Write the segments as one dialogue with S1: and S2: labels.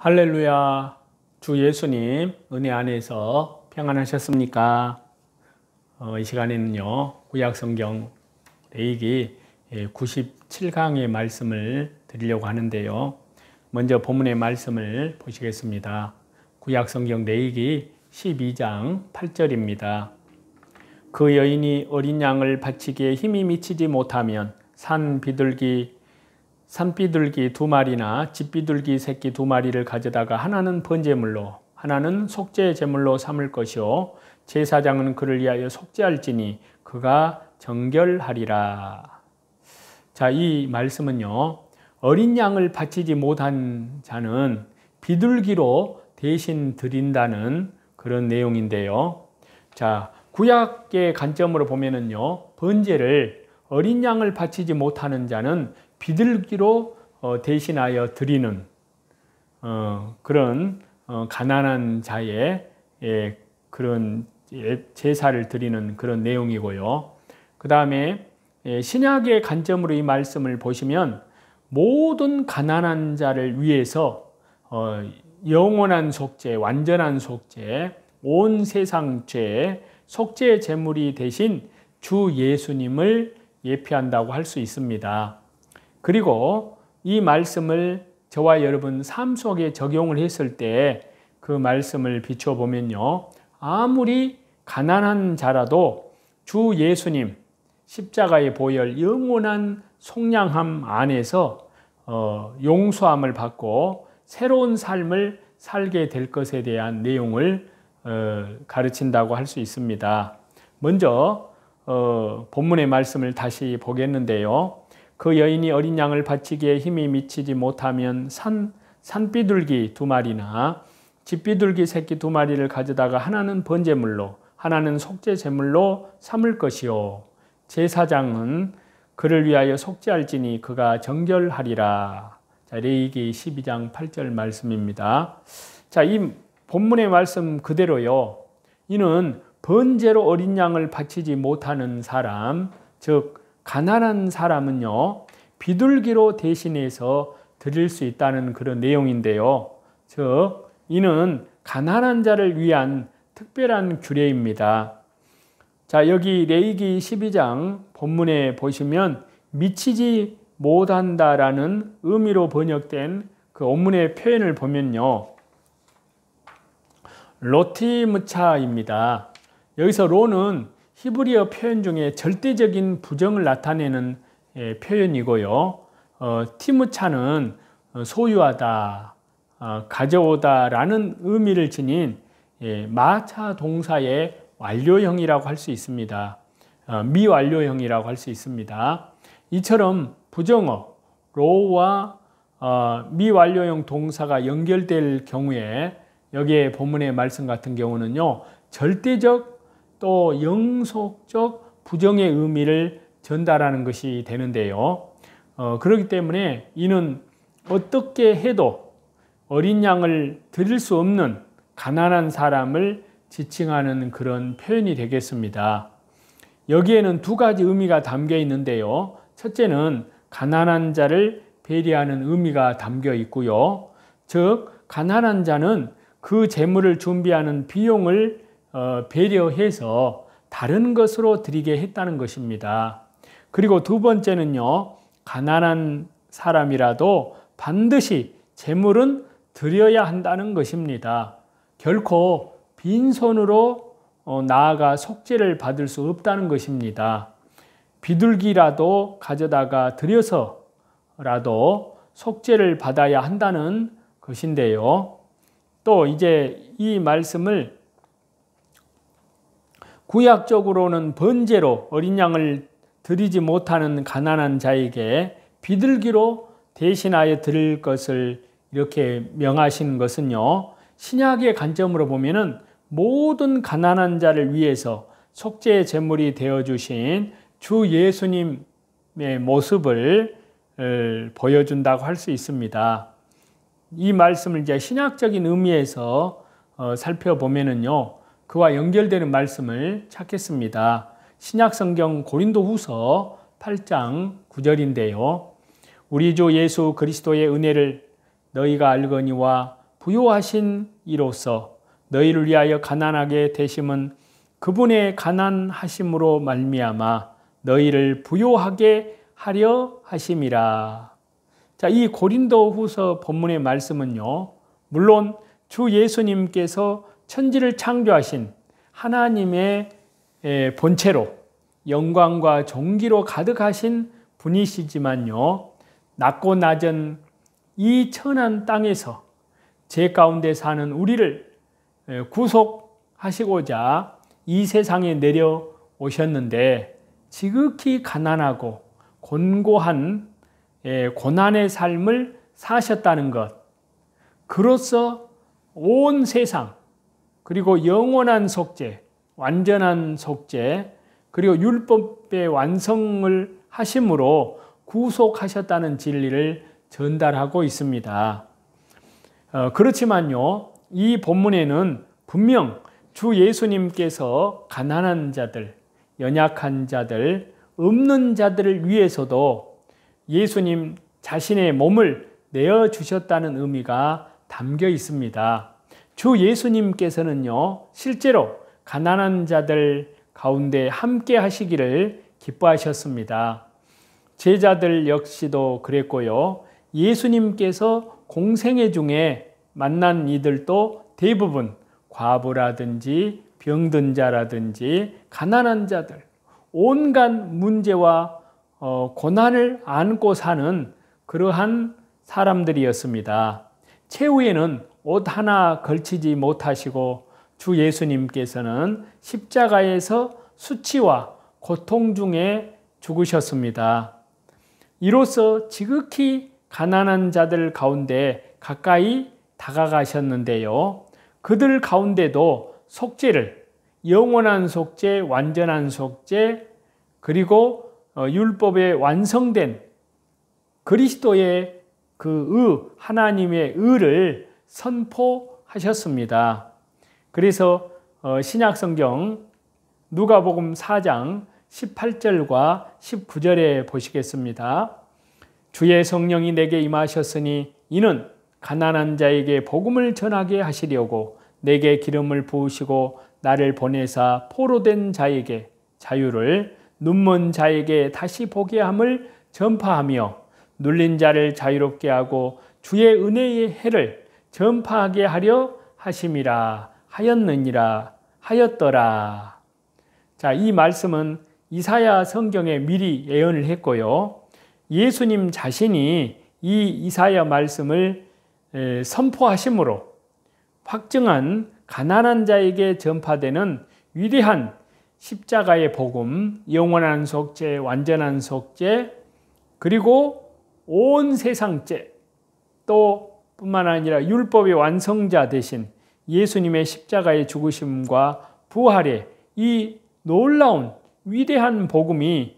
S1: 할렐루야. 주 예수님 은혜 안에서 평안하셨습니까? 이 시간에는요, 구약성경 레위기 97강의 말씀을 드리려고 하는데요. 먼저 본문의 말씀을 보시겠습니다. 구약성경 레위기 12장 8절입니다. 그 여인이 어린 양을 바치기에 힘이 미치지 못하면 산비둘기 2마리나 집비둘기 새끼 2마리를 가져다가 하나는 번제물로 하나는 속죄 제물로 삼을 것이요 제사장은 그를 위하여 속죄할지니 그가 정결하리라. 자, 이 말씀은요, 어린 양을 바치지 못한 자는 비둘기로 대신 드린다는 그런 내용인데요. 자, 구약의 관점으로 보면은요, 번제를 어린 양을 바치지 못하는 자는 비둘기로 대신하여 드리는 그런 가난한 자의 그런 제사를 드리는 그런 내용이고요. 그 다음에 신약의 관점으로 이 말씀을 보시면 모든 가난한 자를 위해서 영원한 속죄, 완전한 속죄, 온 세상 죄, 속죄 제물이 대신 주 예수님을 예표한다고 할 수 있습니다. 그리고 이 말씀을 저와 여러분 삶 속에 적용을 했을 때 그 말씀을 비춰보면요, 아무리 가난한 자라도 주 예수님 십자가의 보혈 영원한 속량함 안에서 용서함을 받고 새로운 삶을 살게 될 것에 대한 내용을 가르친다고 할 수 있습니다. 먼저 본문의 말씀을 다시 보겠는데요. 그 여인이 어린 양을 바치기에 힘이 미치지 못하면 산비둘기 2마리나 집비둘기 새끼 2마리를 가져다가 하나는 번제물로 하나는 속죄 제물로 삼을 것이요 제사장은 그를 위하여 속죄할지니 그가 정결하리라. 자, 레위기 12장 8절 말씀입니다. 자, 이 본문의 말씀 그대로요, 이는 번제로 어린 양을 바치지 못하는 사람, 즉 가난한 사람은요, 비둘기로 대신해서 드릴 수 있다는 그런 내용인데요. 즉 이는 가난한 자를 위한 특별한 규례입니다. 자, 여기 레위기 12장 본문에 보시면 미치지 못한다라는 의미로 번역된 그 원문의 표현을 보면요, 로티무차입니다. 여기서 로는 히브리어 표현 중에 절대적인 부정을 나타내는 표현이고요. 티무차는 소유하다, 가져오다 라는 의미를 지닌 마차 동사의 완료형이라고 할 수 있습니다. 미완료형이라고 할 수 있습니다. 이처럼 부정어, 로와 미완료형 동사가 연결될 경우에 여기에 본문의 말씀 같은 경우는요, 절대적 또 영속적 부정의 의미를 전달하는 것이 되는데요. 그렇기 때문에 이는 어떻게 해도 어린 양을 드릴 수 없는 가난한 사람을 지칭하는 그런 표현이 되겠습니다. 여기에는 두 가지 의미가 담겨 있는데요. 첫째는 가난한 자를 배려하는 의미가 담겨 있고요. 즉 가난한 자는 그 제물을 준비하는 비용을 배려해서 다른 것으로 드리게 했다는 것입니다. 그리고 두 번째는요, 가난한 사람이라도 반드시 제물은 드려야 한다는 것입니다. 결코 빈손으로 나아가 속죄를 받을 수 없다는 것입니다. 비둘기라도 가져다가 드려서라도 속죄를 받아야 한다는 것인데요. 또 이제 이 말씀을 구약적으로는 번제로 어린 양을 드리지 못하는 가난한 자에게 비둘기로 대신하여 드릴 것을 이렇게 명하시는 것은요, 신약의 관점으로 보면은 모든 가난한 자를 위해서 속죄의 제물이 되어주신 주 예수님의 모습을 보여준다고 할 수 있습니다. 이 말씀을 이제 신약적인 의미에서 살펴보면은요, 그와 연결되는 말씀을 찾겠습니다. 신약성경 고린도후서 8장 9절인데요. 우리 주 예수 그리스도의 은혜를 너희가 알거니와 부요하신 이로써 너희를 위하여 가난하게 되심은 그분의 가난하심으로 말미암아 너희를 부요하게 하려 하심이라. 자, 이 고린도후서 본문의 말씀은요, 물론 주 예수님께서 천지를 창조하신 하나님의 본체로 영광과 존귀로 가득하신 분이시지만요, 낮고 낮은 이 천한 땅에서 죄 가운데 사는 우리를 구속하시고자 이 세상에 내려오셨는데 지극히 가난하고 곤고한 고난의 삶을 사셨다는 것, 그로써 온 세상, 그리고 영원한 속죄, 완전한 속죄, 그리고 율법의 완성을 하심으로 구속하셨다는 진리를 전달하고 있습니다. 그렇지만요, 이 본문에는 분명 주 예수님께서 가난한 자들, 연약한 자들, 없는 자들을 위해서도 예수님 자신의 몸을 내어주셨다는 의미가 담겨 있습니다. 주 예수님께서는요, 실제로 가난한 자들 가운데 함께 하시기를 기뻐하셨습니다. 제자들 역시도 그랬고요. 예수님께서 공생애 중에 만난 이들도 대부분 과부라든지 병든 자라든지 가난한 자들, 온갖 문제와 고난을 안고 사는 그러한 사람들이었습니다. 최후에는 옷 하나 걸치지 못하시고 주 예수님께서는 십자가에서 수치와 고통 중에 죽으셨습니다. 이로써 지극히 가난한 자들 가운데 가까이 다가가셨는데요. 그들 가운데도 속죄를, 영원한 속죄, 완전한 속죄, 그리고 율법에 완성된 그리스도의 그 하나님의 의를 선포하셨습니다. 그래서 신약성경 누가복음 4장 18절과 19절에 보시겠습니다. 주의 성령이 내게 임하셨으니 이는 가난한 자에게 복음을 전하게 하시려고 내게 기름을 부으시고 나를 보내사 포로된 자에게 자유를, 눈먼 자에게 다시 보게 함을 전파하며 눌린 자를 자유롭게 하고 주의 은혜의 해를 전파하게 하려 하심이라 하였느니라 하였더라. 자, 이 말씀은 이사야 성경에 미리 예언을 했고요. 예수님 자신이 이 이사야 말씀을 선포하심으로 확증한 가난한 자에게 전파되는 위대한 십자가의 복음, 영원한 속죄, 완전한 속죄, 그리고 온 세상 죄, 또 뿐만 아니라 율법의 완성자 되신 예수님의 십자가의 죽으심과 부활의 이 놀라운 위대한 복음이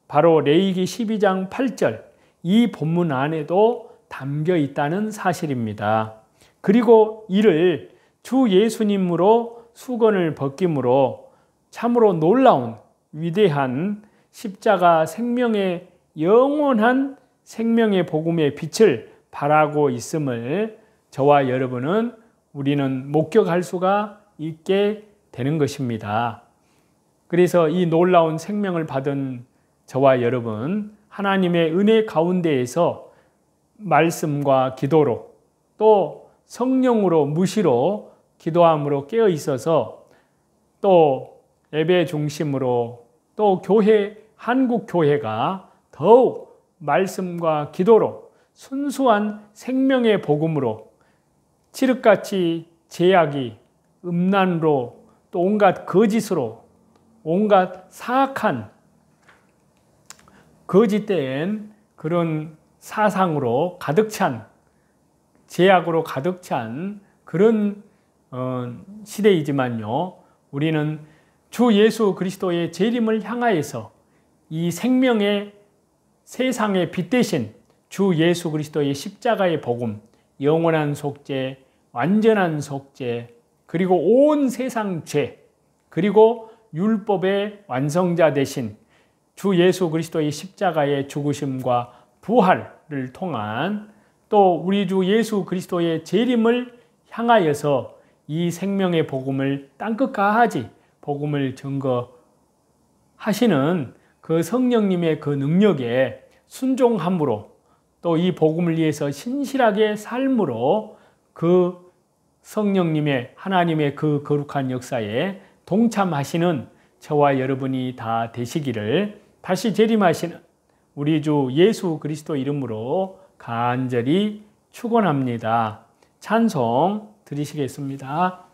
S1: 바로 레위기 12장 8절 이 본문 안에도 담겨 있다는 사실입니다. 그리고 이를 주 예수님으로 수건을 벗김으로 참으로 놀라운 위대한 십자가 생명의 영원한 생명의 복음의 빛을 발하고 있음을 저와 여러분은 우리는 목격할 수가 있게 되는 것입니다. 그래서 이 놀라운 생명을 받은 저와 여러분, 하나님의 은혜 가운데에서 말씀과 기도로 또 성령으로 무시로 기도함으로 깨어 있어서 또 예배 중심으로 또 교회, 한국 교회가 더욱 말씀과 기도로 순수한 생명의 복음으로 칠흑같이 죄악이 음란으로 또 온갖 거짓으로 온갖 사악한 거짓된 그런 사상으로 가득 찬 죄악으로 가득 찬 그런 시대이지만요, 우리는 주 예수 그리스도의 재림을 향하여서 이 생명의 세상의 빛 대신 주 예수 그리스도의 십자가의 복음, 영원한 속죄, 완전한 속죄, 그리고 온 세상 죄, 그리고 율법의 완성자 되신 주 예수 그리스도의 십자가의 죽으심과 부활을 통한 또 우리 주 예수 그리스도의 재림을 향하여서 이 생명의 복음을 땅끝까지 복음을 증거하시는 그 성령님의 그 능력에 순종함으로 또 이 복음을 위해서 신실하게 삶으로 그 성령님의 하나님의 그 거룩한 역사에 동참하시는 저와 여러분이 다 되시기를 다시 재림하시는 우리 주 예수 그리스도 이름으로 간절히 축원합니다. 찬송 드리시겠습니다.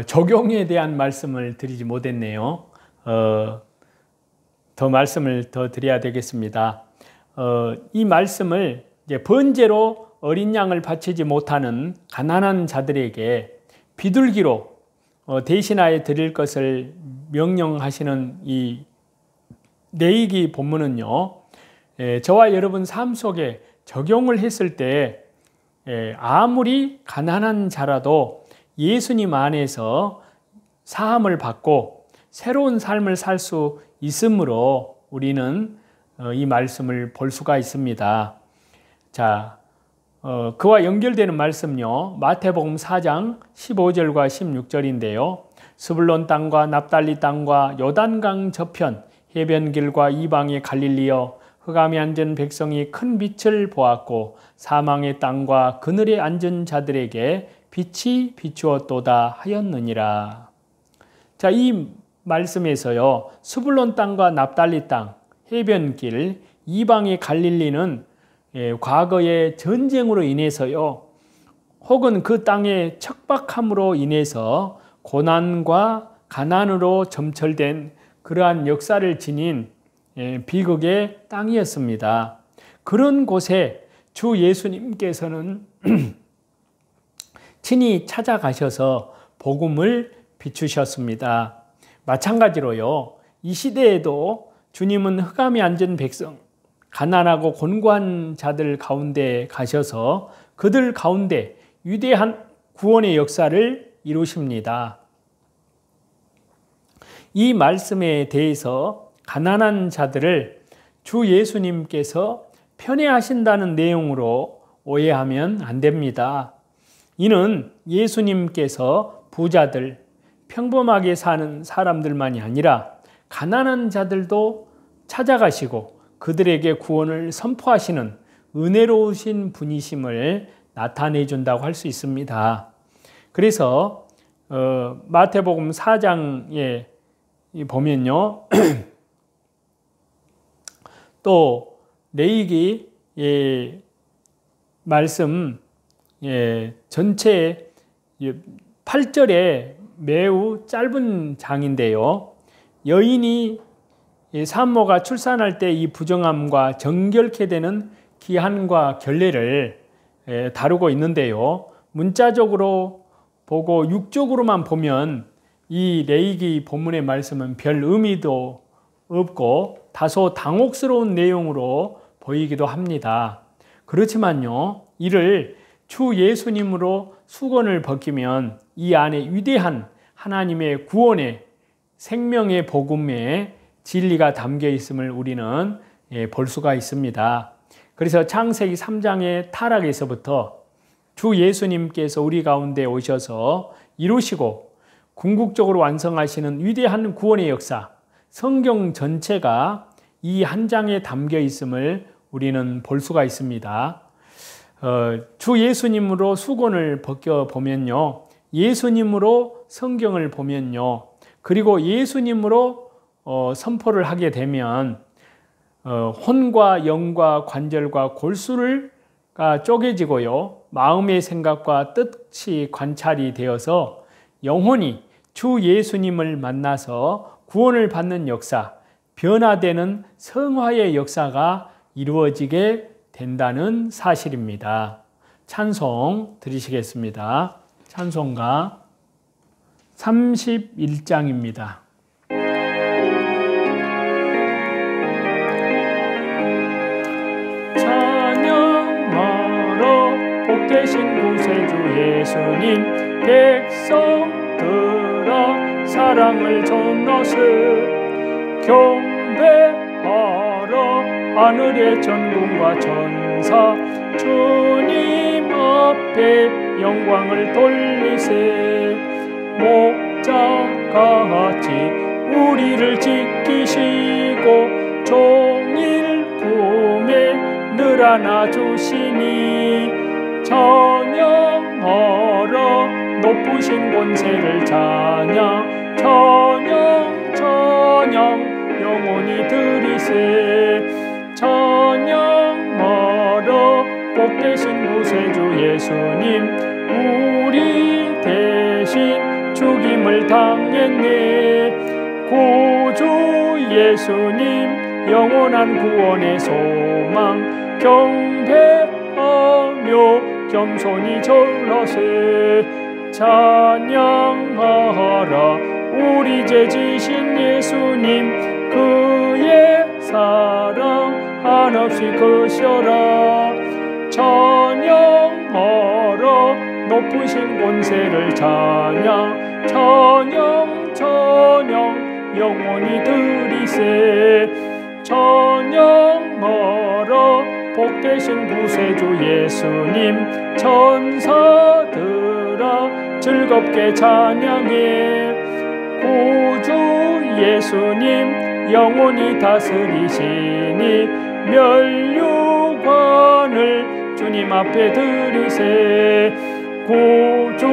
S1: 적용에 대한 말씀을 드리지 못했네요. 더 말씀을 더 드려야 되겠습니다. 이 말씀을 이제 번제로 어린 양을 바치지 못하는 가난한 자들에게 비둘기로 대신하여 드릴 것을 명령하시는 이 레위기 본문은요, 저와 여러분 삶 속에 적용을 했을 때 아무리 가난한 자라도 예수님 안에서 사함을 받고 새로운 삶을 살 수 있으므로 우리는 이 말씀을 볼 수가 있습니다. 자, 그와 연결되는 말씀요, 마태복음 4장 15절과 16절인데요. 스불론 땅과 납달리 땅과 요단강 저편 해변길과 이방의 갈릴리여, 흑암에 앉은 백성이 큰 빛을 보았고 사망의 땅과 그늘에 앉은 자들에게 빛이 비추었도다 하였느니라. 자, 이 말씀에서요, 스불론 땅과 납달리 땅, 해변길, 이방의 갈릴리는 과거의 전쟁으로 인해서요, 혹은 그 땅의 척박함으로 인해서 고난과 가난으로 점철된 그러한 역사를 지닌 비극의 땅이었습니다. 그런 곳에 주 예수님께서는 친히 찾아가셔서 복음을 비추셨습니다. 마찬가지로요, 이 시대에도 주님은 흑암에 앉은 백성, 가난하고 곤고한 자들 가운데 가셔서 그들 가운데 위대한 구원의 역사를 이루십니다. 이 말씀에 대해서 가난한 자들을 주 예수님께서 편애하신다는 내용으로 오해하면 안 됩니다. 이는 예수님께서 부자들, 평범하게 사는 사람들만이 아니라 가난한 자들도 찾아가시고 그들에게 구원을 선포하시는 은혜로우신 분이심을 나타내 준다고 할 수 있습니다. 그래서 마태복음 4장에 보면요, 또 레위기 말씀 전체 8절에 매우 짧은 장인데요, 여인이 산모가 출산할 때 이 부정함과 정결케 되는 기한과 결례를 다루고 있는데요, 문자적으로 보고 육적으로만 보면 이 레위기 본문의 말씀은 별 의미도 없고 다소 당혹스러운 내용으로 보이기도 합니다. 그렇지만요, 이를 주 예수님으로 수건을 벗기면 이 안에 위대한 하나님의 구원의 생명의 복음의 진리가 담겨 있음을 우리는 볼 수가 있습니다. 그래서 창세기 3장의 타락에서부터 주 예수님께서 우리 가운데 오셔서 이루시고 궁극적으로 완성하시는 위대한 구원의 역사, 성경 전체가 이 한 장에 담겨 있음을 우리는 볼 수가 있습니다. 주 예수님으로 수건을 벗겨보면요, 예수님으로 성경을 보면요, 그리고 예수님으로 선포를 하게 되면 혼과 영과 관절과 골수가 쪼개지고요, 마음의 생각과 뜻이 관찰이 되어서 영혼이 주 예수님을 만나서 구원을 받는 역사, 변화되는 성화의 역사가 이루어지게 된다는 사실입니다. 찬송 드리시겠습니다. 찬송가 31장입니다. 찬양하러 복되신 구세주 예수님, 백성들아 사랑을 전하세. 경배하러 하늘의 전군과 천사, 주님 앞에 영광을 돌리세. 목자같이 우리를 지키시고 종일 품에 늘 안아주시니 찬양하라 높으신 권세를 찬양 찬양 찬양 영원히 드리세. 찬양하라 복되신 구세주 예수님 우리 대신 죽임을 당했네. 구주 예수님 영원한 구원의 소망 경배하며 겸손히 절하세. 찬양하라 우리 죄 지신 예수님 그의 사랑 한없이 크셔라. 찬양하라 높으신 권세를 찬양 찬양 찬양 영원히 드리세. 찬양하라 복되신 구세주 예수님 천사들아 즐겁게 찬양해. 구주 예수님 영원히 다스리시니 멸류관을 주님 앞에 드리세. 구주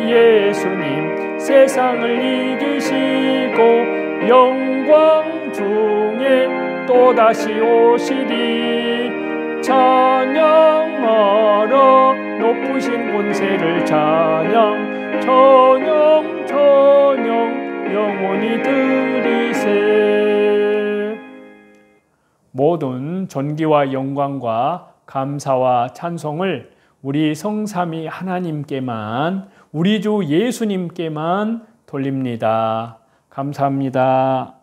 S1: 예수님 세상을 이기시고 영광 중에 또다시 오시리. 찬양하라 높으신 권세를 찬양 찬양 찬양 영원히 드리세. 모든 존귀와 영광과 감사와 찬송을 우리 성삼위 하나님께만 우리 주 예수님께만 돌립니다. 감사합니다.